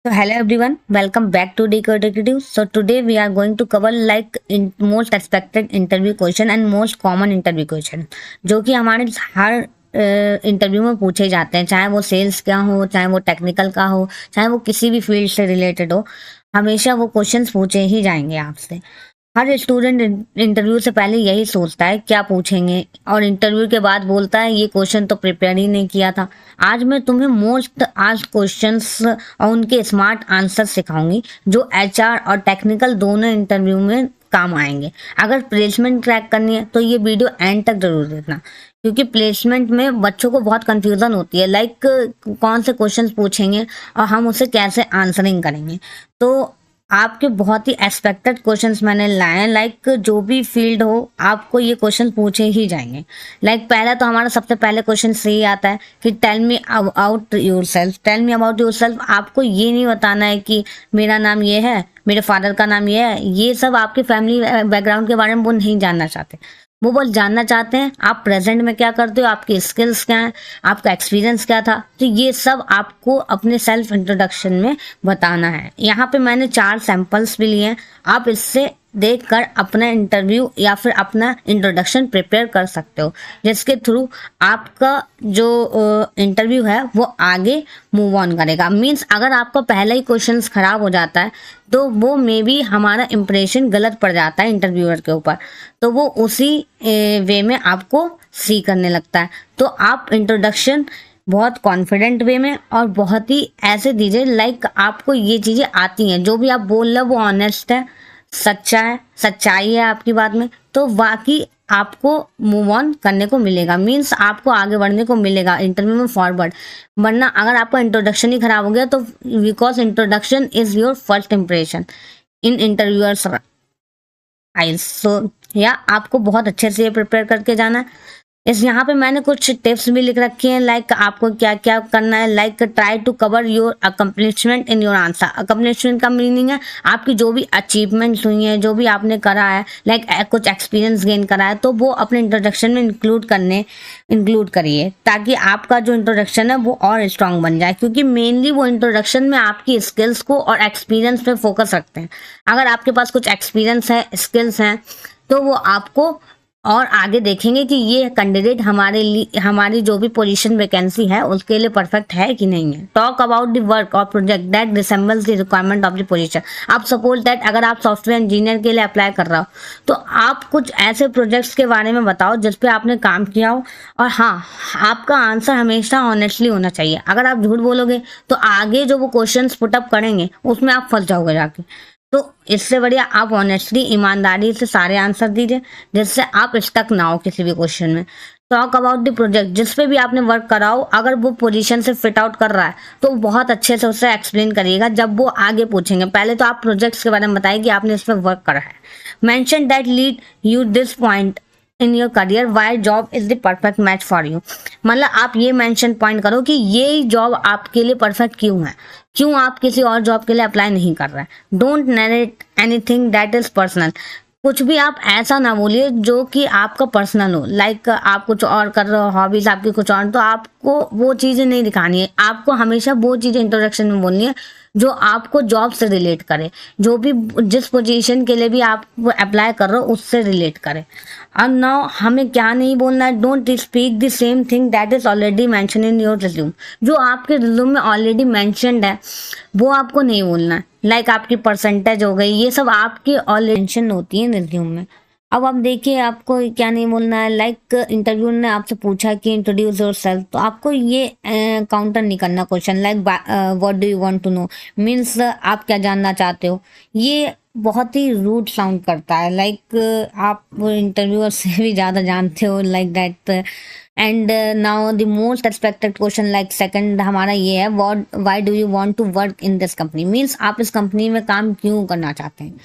So hello everyone, welcome back to Decode Executive. So today we are going to cover like in most expected interview question and most common interview question जो कि हमारे हर interview में पूछे जाते हैं, चाहे वो सेल्स का हो, चाहे वो टेक्निकल का हो, चाहे वो किसी भी फील्ड से रिलेटेड हो, हमेशा वो क्वेश्चंस पूछे ही जाएंगे आपसे। हर स्टूडेंट इंटरव्यू से पहले यही सोचता है क्या पूछेंगे, और इंटरव्यू के बाद बोलता है ये क्वेश्चन तो प्रिपेयर ही नहीं किया था। आज मैं तुम्हें मोस्ट आस्क्ड क्वेश्चंस और उनके स्मार्ट आंसर सिखाऊंगी जो एचआर और टेक्निकल दोनों इंटरव्यू में काम आएंगे। अगर प्लेसमेंट क्रैक करनी है तो ये वीडियो एंड तक जरूर देखना, क्योंकि प्लेसमेंट में बच्चों को बहुत कंफ्यूजन होती है, लाइक कौन से क्वेश्चंस पूछेंगे और हम उसे कैसे आंसरिंग करेंगे। तो आपके बहुत ही एक्सपेक्टेड क्वेश्चंस मैंने लाए हैं, लाइक जो भी फील्ड हो आपको ये क्वेश्चन पूछे ही जाएंगे। लाइक पहला तो हमारा सबसे पहले क्वेश्चन यही आता है कि tell me about yourself. Tell me about yourself, आपको ये नहीं बताना है कि मेरा नाम ये है, मेरे फादर का नाम ये है, ये सब आपके फैमिली बैकग्राउंड के बारे में वो नहीं जानना चाहते। वो बस जानना चाहते हैं आप प्रेजेंट में क्या करते हो, आपकी स्किल्स क्या हैं, आपका एक्सपीरियंस क्या था। तो ये सब आपको अपने सेल्फ इंट्रोडक्शन में बताना है। यहाँ पे मैंने 4 सैंपल्स भी लिए हैं, आप इससे देखकर अपना इंटरव्यू या फिर अपना इंट्रोडक्शन प्रिपेयर कर सकते हो, जिसके थ्रू आपका जो इंटरव्यू है वो आगे मूव ऑन करेगा। मीन्स अगर आपका पहला ही क्वेश्चन खराब हो जाता है तो वो मे बी हमारा इंप्रेशन गलत पड़ जाता है इंटरव्यूअर के ऊपर, तो वो उसी वे में आपको सी करने लगता है। तो आप इंट्रोडक्शन बहुत कॉन्फिडेंट वे में और बहुत ही ऐसे दीजिए लाइक आपको ये चीज़ें आती हैं, जो भी आप बोल रहे हो वो ऑनेस्ट है, सच्चा है, सच्चाई है आपकी बात में, तो बाकी आपको मूव ऑन करने को मिलेगा। मीन्स आपको आगे बढ़ने को मिलेगा इंटरव्यू में फॉरवर्ड। वरना अगर आपका इंट्रोडक्शन ही खराब हो गया तो because introduction is your first impression in interviewer's eyes. So या आपको बहुत अच्छे से प्रिपेयर करके जाना है। यहाँ पे मैंने कुछ टिप्स भी लिख रखे हैं, लाइक आपको क्या क्या करना है। Like try to cover your accomplishment in your answer. Accomplishment का मीनिंग है आपकी जो भी अचीवमेंट्स हुई हैं, जो भी आपने करा है, लाइक कुछ एक्सपीरियंस गेन करा है, तो वो अपने इंट्रोडक्शन में इंक्लूड करिए, ताकि आपका जो इंट्रोडक्शन है वो और स्ट्रांग बन जाए। क्योंकि मेनली वो इंट्रोडक्शन में आपकी स्किल्स को और एक्सपीरियंस पे फोकस रखते हैं। अगर आपके पास कुछ एक्सपीरियंस है, स्किल्स हैं, तो वो आपको और आगे देखेंगे कि ये कैंडिडेट हमारी जो भी पोजीशन वैकेंसी है उसके लिए परफेक्ट है कि नहीं है। टॉक अबाउट द वर्क और project that resembles the requirement of the position. आप सपोज दैट अगर आप सॉफ्टवेयर इंजीनियर के लिए अप्लाई कर रहा हो तो आप कुछ ऐसे प्रोजेक्ट्स के बारे में बताओ जिस पे आपने काम किया हो। और हाँ, आपका आंसर हमेशा ऑनेस्टली होना चाहिए। अगर आप झूठ बोलोगे तो आगे जो वो क्वेश्चन पुटअप करेंगे उसमें आप फंस जाओगे जाके। तो इससे बढ़िया आप ऑनेस्टली, ईमानदारी से सारे आंसर दीजिए, जिससे आप स्टक ना हो किसी भी क्वेश्चन में। टॉक अबाउट द प्रोजेक्ट, जिस पे भी आपने वर्क करा हो, अगर वो पोजीशन से फिट आउट कर रहा है तो बहुत अच्छे से उससे एक्सप्लेन करिएगा जब वो आगे पूछेंगे। पहले तो आप प्रोजेक्ट्स के बारे में बताइए कि आपने इस पर वर्क करा है। Mention that lead you this point in your career why job is the perfect match for you. मतलब आप ये मेंशन पॉइंट करो कि ये जॉब आपके लिए परफेक्ट क्यों है, क्यों आप किसी और जॉब के लिए अप्लाई नहीं कर रहे हैं। Don't narrate anything that is personal. कुछ भी आप ऐसा ना बोलिए जो कि आपका पर्सनल हो, लाइक आप कुछ और कर रहे हो, हॉबीज आपकी कुछ और, तो आपको वो चीज़ें नहीं दिखानी है। आपको हमेशा वो चीज़ें इंट्रोडक्शन में बोलनी है जो आपको जॉब से रिलेट करे, जो भी जिस पोजीशन के लिए भी आप अप्लाई कर रहे हो उससे रिलेट करे। और नाउ हमें क्या नहीं बोलना है, don't speak the same thing that is already mention in your resume. जो आपके रिज्यूम में ऑलरेडी मैंशनड है वो आपको नहीं बोलना है। लाइक आपकी परसेंटेज हो गई, ये सब आपकी ऑलरेडी मेंशन होती है रिज्यूम में। अब आप देखिए आपको क्या नहीं बोलना है। लाइक इंटरव्यू ने आपसे पूछा कि इंट्रोड्यूस योरसेल्फ, तो आपको ये काउंटर नहीं करना question like what do you want to know, means आप क्या जानना चाहते हो। ये बहुत ही रूड साउंड करता है, लाइक आप इंटरव्यूअर से भी ज़्यादा जानते हो, like that. And now the most expected question like second हमारा ये है, why do you want to work in this company. Means आप इस कंपनी में काम क्यों करना चाहते हैं।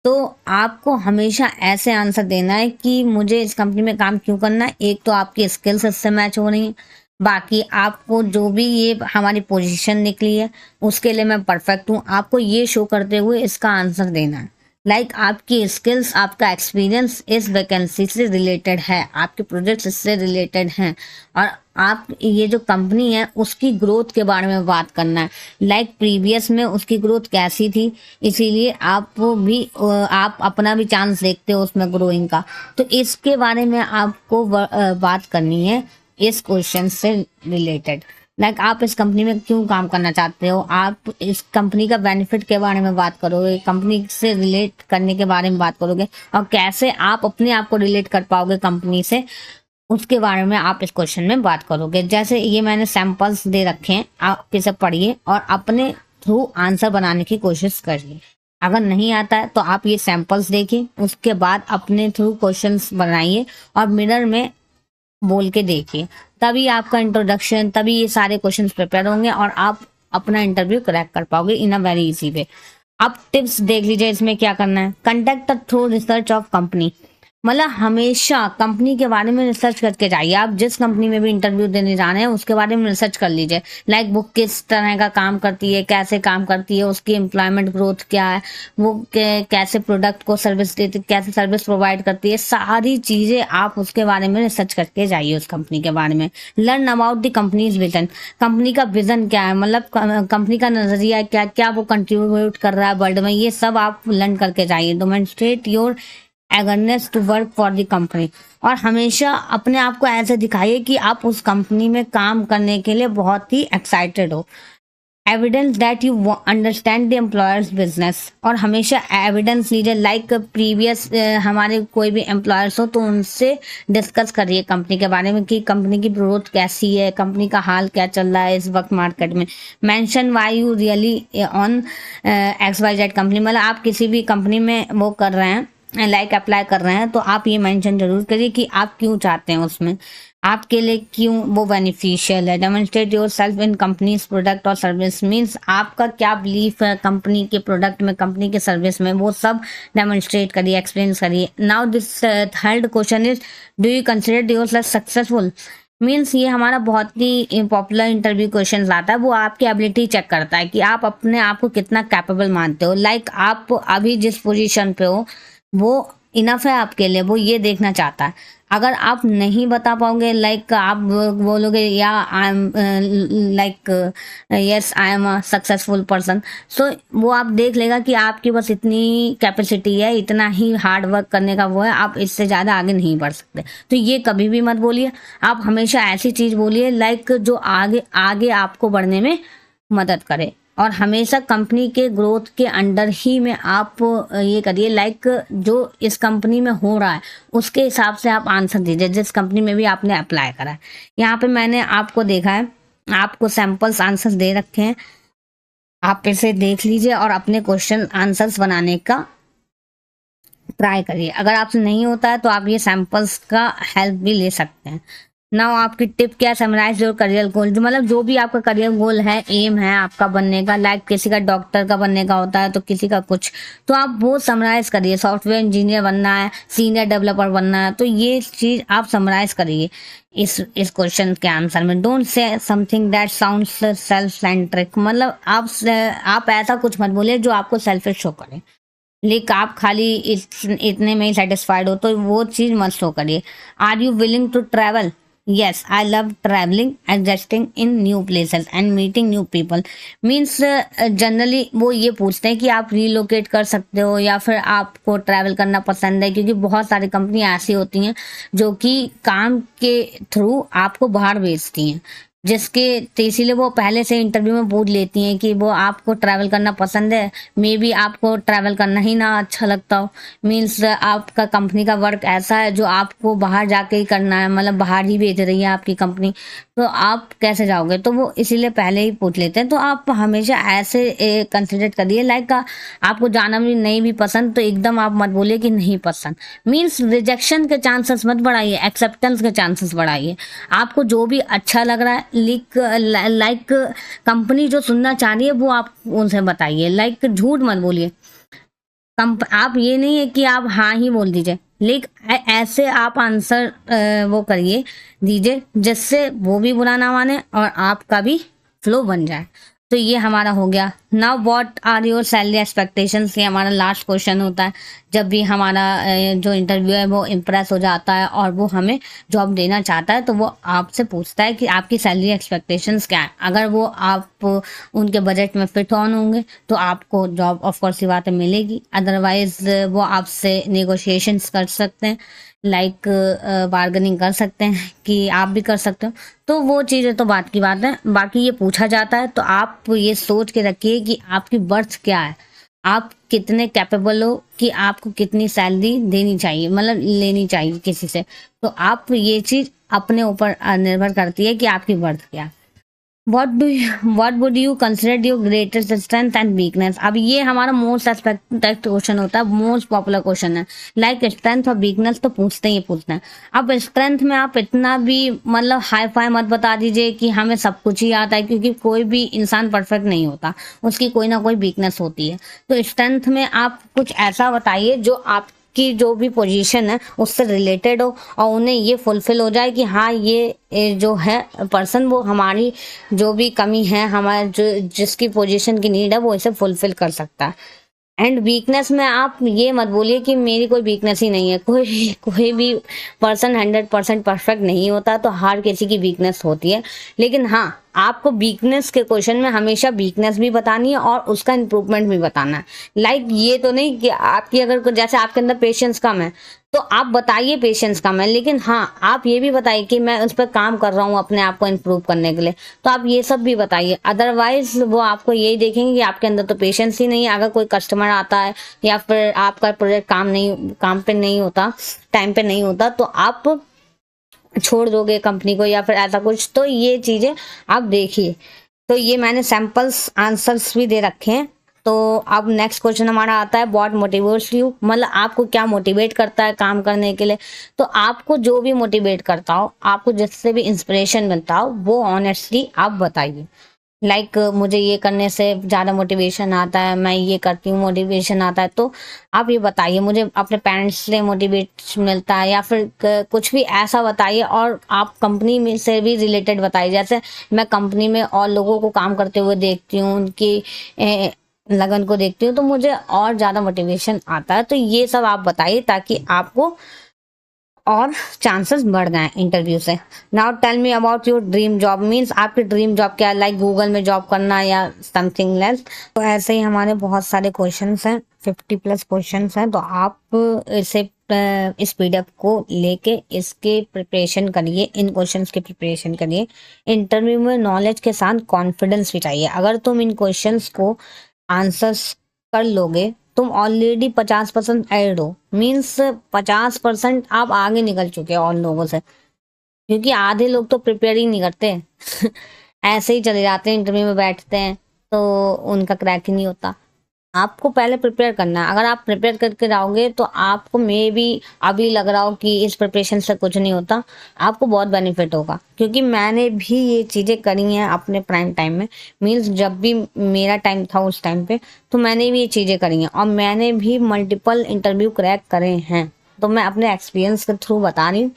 तो आपको हमेशा ऐसे आंसर देना है कि मुझे इस कंपनी में काम क्यों करना है। एक तो आपकी स्किल्स इससे मैच हो रही हैं, बाकी आपको जो भी ये हमारी पोजीशन निकली है उसके लिए मैं परफेक्ट हूँ। आपको ये शो करते हुए इसका आंसर देना है। लाइक आपकी स्किल्स, आपका एक्सपीरियंस इस वैकेंसी से रिलेटेड है, आपके प्रोजेक्ट्स इससे रिलेटेड हैं, और आप ये जो कंपनी है उसकी ग्रोथ के बारे में बात करना है, लाइक प्रीवियस में उसकी ग्रोथ कैसी थी, इसीलिए आप अपना भी चांस देखते हो उसमें ग्रोइंग का। तो इसके बारे में आपको बात करनी है इस क्वेश्चन से रिलेटेड। लाइक आप इस कंपनी में क्यों काम करना चाहते हो, आप इस कंपनी का बेनिफिट के बारे में बात करोगे, कंपनी से रिलेट करने के बारे में बात करोगे, और कैसे आप अपने आप को रिलेट कर पाओगे कंपनी से, उसके बारे में आप इस क्वेश्चन में बात करोगे। जैसे ये मैंने सैंपल्स दे रखे हैं, आप इसे पढ़िए और अपने थ्रू आंसर बनाने की कोशिश करिए। अगर नहीं आता है तो आप ये सैंपल्स देखिए, उसके बाद अपने थ्रू क्वेश्चंस बनाइए और मिरर में बोल के देखिए, तभी आपका इंट्रोडक्शन, तभी ये सारे क्वेश्चंस प्रिपेयर होंगे और आप अपना इंटरव्यू क्रैक कर पाओगे इन अ वेरी इजी वे। अब टिप्स देख लीजिए, इसमें क्या करना है। Conduct through research of company, मतलब हमेशा कंपनी के बारे में रिसर्च करके जाइए। आप जिस कंपनी में भी इंटरव्यू देने जा रहे हैं उसके बारे में रिसर्च कर लीजिए, लाइक वो किस तरह का काम करती है, कैसे काम करती है, उसकी एम्प्लॉयमेंट ग्रोथ क्या है, वो कैसे प्रोडक्ट को सर्विस देती, कैसे सर्विस प्रोवाइड करती है, सारी चीजें आप उसके बारे में रिसर्च करके जाइए उस कंपनी के बारे में। Learn about the companies vision, company का विजन क्या है, मतलब कंपनी का नजरिया क्या, क्या वो कंट्रीब्यूट कर रहा है वर्ल्ड में, ये सब आप लर्न करके जाइए। Demonstrate your eagerness to work for the company, और हमेशा अपने आप को ऐसे दिखाइए कि आप उस कंपनी में काम करने के लिए बहुत ही एक्साइटेड हो। Evidence that you understand the employers business, और हमेशा एविडेंस लीजिए, लाइक प्रीवियस हमारे कोई भी एम्प्लॉयर्स हो तो उनसे डिस्कस करिए कंपनी के बारे में कि कंपनी की ग्रोथ कैसी है, कंपनी का हाल क्या चल रहा है इस वक्त मार्केट में। Mention why you really on XYZ company, मतलब आप किसी भी कंपनी में वो कर रहे हैं, लाइक अप्लाई कर रहे हैं, तो आप ये मेंशन जरूर करिए कि आप क्यों चाहते हैं उसमें, आपके लिए क्यों वो बेनिफिशियल है। Demonstrate your self in companies product और सर्विस, मीन्स आपका क्या बिलीफ है कंपनी के प्रोडक्ट में, कंपनी के सर्विस में, वो सब डेमोन्स्ट्रेट करिए, एक्सपीरियंस करिए। Now this third question is, do you consider your self successful, means ये हमारा बहुत ही पॉपुलर इंटरव्यू क्वेश्चन लाता है। वो आपकी एबिलिटी चेक करता है कि आप अपने आप को कितना कैपेबल मानते हो, लाइक आप अभी जिस पोजीशन पे हो वो इनफ है आपके लिए, वो ये देखना चाहता है। अगर आप नहीं बता पाओगे, लाइक आप बोलोगे या I am like yes I am a successful person, so वो आप देख लेगा कि आपकी बस इतनी कैपेसिटी है, इतना ही हार्ड वर्क करने का वो है, आप इससे ज़्यादा आगे नहीं बढ़ सकते। तो ये कभी भी मत बोलिए, आप हमेशा ऐसी चीज़ बोलिए लाइक जो आगे आगे आपको बढ़ने में मदद करे, और हमेशा कंपनी के ग्रोथ के अंडर ही में आप ये करिए, लाइक जो इस कंपनी में हो रहा है उसके हिसाब से आप आंसर दीजिए, जिस कंपनी में भी आपने अप्लाई करा है। यहाँ पे मैंने आपको देखा है, आपको सैंपल्स आंसर्स दे रखे हैं, आप इसे देख लीजिए और अपने क्वेश्चन आंसर्स बनाने का ट्राई करिए। अगर आपसे नहीं होता है तो आप ये सैंपल्स का हेल्प भी ले सकते हैं। नाउ आपकी टिप क्या, समराइज योर करियर गोल, जो मतलब जो भी आपका करियर गोल है, एम है आपका बनने का, लाइक किसी का डॉक्टर का बनने का होता है तो किसी का कुछ, तो आप वो समराइज करिए। सॉफ्टवेयर इंजीनियर बनना है, सीनियर डेवलपर बनना है, तो ये चीज आप समराइज करिए इस क्वेश्चन के आंसर में। Don't say something that sounds self centric, मतलब आप ऐसा कुछ मत बोलिए जो आपको सेल्फिश शो करे, लेकिन आप खाली इतने में ही सेटिस्फाइड हो, तो वो चीज मत शो करिए। Are you willing to travel, yes I love traveling, adjusting in new places and meeting new people, means generally वो ये पूछते हैं कि आप रिलोकेट कर सकते हो या फिर आपको ट्रैवल करना पसंद है, क्योंकि बहुत सारी कंपनी ऐसी होती हैं जो कि काम के थ्रू आपको बाहर भेजती हैं, जिसके तो इसीलिए वो पहले से इंटरव्यू में पूछ लेती हैं कि वो आपको ट्रैवल करना पसंद है, मे बी आपको ट्रैवल करना ही ना अच्छा लगता हो, मीन्स आपका कंपनी का वर्क ऐसा है जो आपको बाहर जाके ही करना है, मतलब बाहर ही भेज रही है आपकी कंपनी, तो आप कैसे जाओगे, तो वो इसीलिए पहले ही पूछ लेते हैं। तो आप हमेशा ऐसे कंसिडर करिए, लाइक आपको जाना भी नहीं भी पसंद तो एकदम आप मत बोलिए कि नहीं पसंद, मीन्स रिजेक्शन के चांसेस मत बढ़ाइए, एक्सेप्टेंस के चांसेस बढ़ाइए। आपको जो भी अच्छा लग रहा है, लाइक कंपनी जो सुनना चाह रही है वो आप उनसे बताइए, लाइक झूठ मत बोलिए। आप ये नहीं है कि आप हाँ ही बोल दीजिए, लेकिन ऐसे आप आंसर वो करिए दीजिए जिससे वो भी बुरा ना माने और आपका भी फ्लो बन जाए। तो ये हमारा हो गया। Now what are your salary expectations, ये हमारा लास्ट क्वेश्चन होता है। जब भी हमारा जो इंटरव्यू है वो इम्प्रेस हो जाता है और वो हमें जॉब देना चाहता है, तो वो आपसे पूछता है कि आपकी सैलरी एक्सपेक्टेशंस क्या है। अगर वो आप उनके बजट में फिट ऑन होंगे तो आपको जॉब ऑफ कोर्स सी बात है मिलेगी, अदरवाइज वो आपसे नेगोशिएशंस कर सकते हैं, लाइक बार्गेनिंग कर सकते हैं कि आप भी कर सकते हो। तो वो चीज़ें तो बात की बात है, बाकी ये पूछा जाता है तो आप ये सोच के रखिए कि आपकी वर्थ क्या है, आप कितने कैपेबल हो कि आपको कितनी सैलरी देनी चाहिए, मतलब लेनी चाहिए किसी से। तो आप ये चीज़ अपने ऊपर निर्भर करती है कि आपकी वर्थ क्या है। what would you consider your greatest strength and weakness? अब ये हमारा मोस्ट एक्सपेक्टेड क्वेश्चन होता है, मोस्ट पॉपुलर क्वेश्चन है। लाइक स्ट्रेंथ और वीकनेस तो पूछते ही पूछते हैं। अब स्ट्रेंथ में आप इतना भी मतलब हाई फाई मत बता दीजिए कि हमें सब कुछ ही आता है, क्योंकि कोई भी इंसान परफेक्ट नहीं होता, उसकी कोई ना कोई वीकनेस होती है। तो स्ट्रेंथ में आप कुछ ऐसा बताइए जो आप की जो भी पोजीशन है उससे रिलेटेड हो और उन्हें ये फुलफिल हो जाए कि हाँ ये जो है पर्सन वो हमारी जो भी कमी है, हमारे जो जिसकी पोजीशन की नीड है वो इसे फुलफिल कर सकता है। एंड वीकनेस में आप ये मत बोलिए कि मेरी कोई वीकनेस ही नहीं है। कोई भी पर्सन 100% परफेक्ट नहीं होता, तो हर किसी की वीकनेस होती है। लेकिन हाँ, आपको वीकनेस के क्वेश्चन में हमेशा वीकनेस भी बतानी है और उसका इम्प्रूवमेंट भी बताना है। लाइक ये तो नहीं कि आपकी अगर जैसे आपके अंदर पेशेंस कम है तो आप बताइए पेशेंस कम है, लेकिन हाँ आप ये भी बताइए कि मैं उस पर काम कर रहा हूँ अपने आप को इम्प्रूव करने के लिए। तो आप ये सब भी बताइए, अदरवाइज वो आपको यही देखेंगे कि आपके अंदर तो पेशेंस ही नहीं है। अगर कोई कस्टमर आता है या फिर आपका प्रोजेक्ट काम पे नहीं होता, टाइम पे नहीं होता, तो आप छोड़ दोगे कंपनी को या फिर ऐसा कुछ। तो ये चीज़ें आप देखिए। तो ये मैंने सैम्पल्स आंसर्स भी दे रखे हैं। तो अब नेक्स्ट क्वेश्चन हमारा आता है व्हाट मोटिवेट्स यू, मतलब आपको क्या मोटिवेट करता है काम करने के लिए। तो आपको जो भी मोटिवेट करता हो, आपको जिससे भी इंस्पिरेशन मिलता हो, वो ऑनेस्टली आप बताइए। लाइक मुझे ये करने से ज़्यादा मोटिवेशन आता है, मैं ये करती हूँ मोटिवेशन आता है। तो आप ये बताइए मुझे अपने पेरेंट्स से मोटिवेट मिलता है, या फिर कुछ भी ऐसा बताइए। और आप कंपनी में से भी रिलेटेड बताइए, जैसे मैं कंपनी में और लोगों को काम करते हुए देखती हूँ, उनकी लगन को देखती हूँ, तो मुझे और ज़्यादा मोटिवेशन आता है। तो ये सब आप बताइए ताकि आपको और चांसेस बढ़ जाएं इंटरव्यू से। Now tell me about your dream job, means आपकी ड्रीम जॉब क्या है, लाइक गूगल में जॉब करना या समथिंग लेस। तो ऐसे ही हमारे बहुत सारे क्वेश्चंस हैं, 50+ क्वेश्चंस हैं। तो आप इसे इस पीडीएफ को लेके इसके प्रिपरेशन करिए, इन क्वेश्चंस की प्रिपरेशन करिए। इंटरव्यू में नॉलेज के साथ कॉन्फिडेंस भी चाहिए। अगर तुम इन क्वेश्चंस को आंसर्स कर लोगे, तुम ऑलरेडी 50% एड हो, मीन्स 50% आप आगे निकल चुके हो और लोगों से, क्योंकि आधे लोग तो प्रिपेयर ही नहीं करते ऐसे ही चले जाते हैं, इंटरव्यू में बैठते हैं तो उनका क्रैक ही नहीं होता। आपको पहले प्रिपेयर करना है। अगर आप प्रिपेयर करके जाओगे तो आपको मे बी अभी लग रहा हो कि इस प्रिपरेशन से कुछ नहीं होता, आपको बहुत बेनिफिट होगा। क्योंकि मैंने भी ये चीज़ें करी हैं अपने प्राइम टाइम में, मीन्स जब भी मेरा टाइम था उस टाइम पे, तो मैंने भी ये चीज़ें करी हैं और मैंने भी मल्टीपल इंटरव्यू क्रैक करे हैं। तो मैं अपने एक्सपीरियंस के थ्रू बता रही हूँ,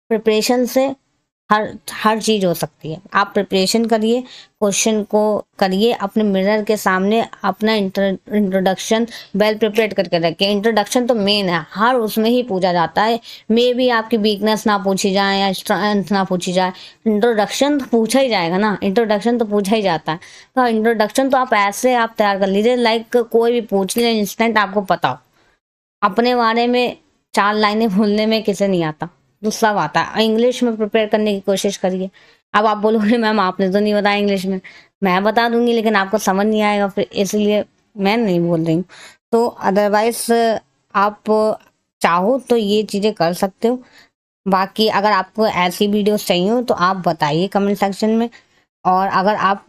प्रिपरेशन से हर चीज़ हो सकती है। आप प्रिपरेशन करिए, क्वेश्चन को करिए अपने मिरर के सामने, अपना इंट्रोडक्शन वेल प्रिपेयर करके रखिए। इंट्रोडक्शन तो मेन है, हर उसमें ही पूछा जाता है। मे भी आपकी वीकनेस ना पूछी जाए या स्ट्रेंथ ना पूछी जाए, इंट्रोडक्शन तो पूछा ही जाएगा ना, इंट्रोडक्शन तो पूछा ही जाता है। तो इंट्रोडक्शन तो आप ऐसे आप तैयार कर लीजिए, लाइक कोई भी पूछ ले इंस्टेंट आपको पता हो। अपने बारे में 4 लाइनें बोलने में किसे नहीं आता, तो सब आता है। इंग्लिश में प्रिपेयर करने की कोशिश करिए। अब आप बोलोगे मैम आपने तो नहीं बताया इंग्लिश में, मैं बता दूंगी लेकिन आपको समझ नहीं आएगा, फिर इसलिए मैं नहीं बोल रही हूँ। तो अदरवाइज आप चाहो तो ये चीज़ें कर सकते हो। बाकी अगर आपको ऐसी वीडियोस चाहिए हो तो आप बताइए कमेंट सेक्शन में। और अगर आप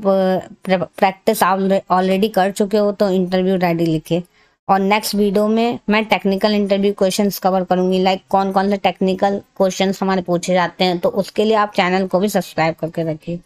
प्रैक्टिस ऑलरेडी कर चुके हो तो इंटरव्यू रेडी लिखिए। और नेक्स्ट वीडियो में मैं टेक्निकल इंटरव्यू क्वेश्चंस कवर करूंगी, लाइक कौन कौन से टेक्निकल क्वेश्चंस हमारे पूछे जाते हैं। तो उसके लिए आप चैनल को भी सब्सक्राइब करके रखिए।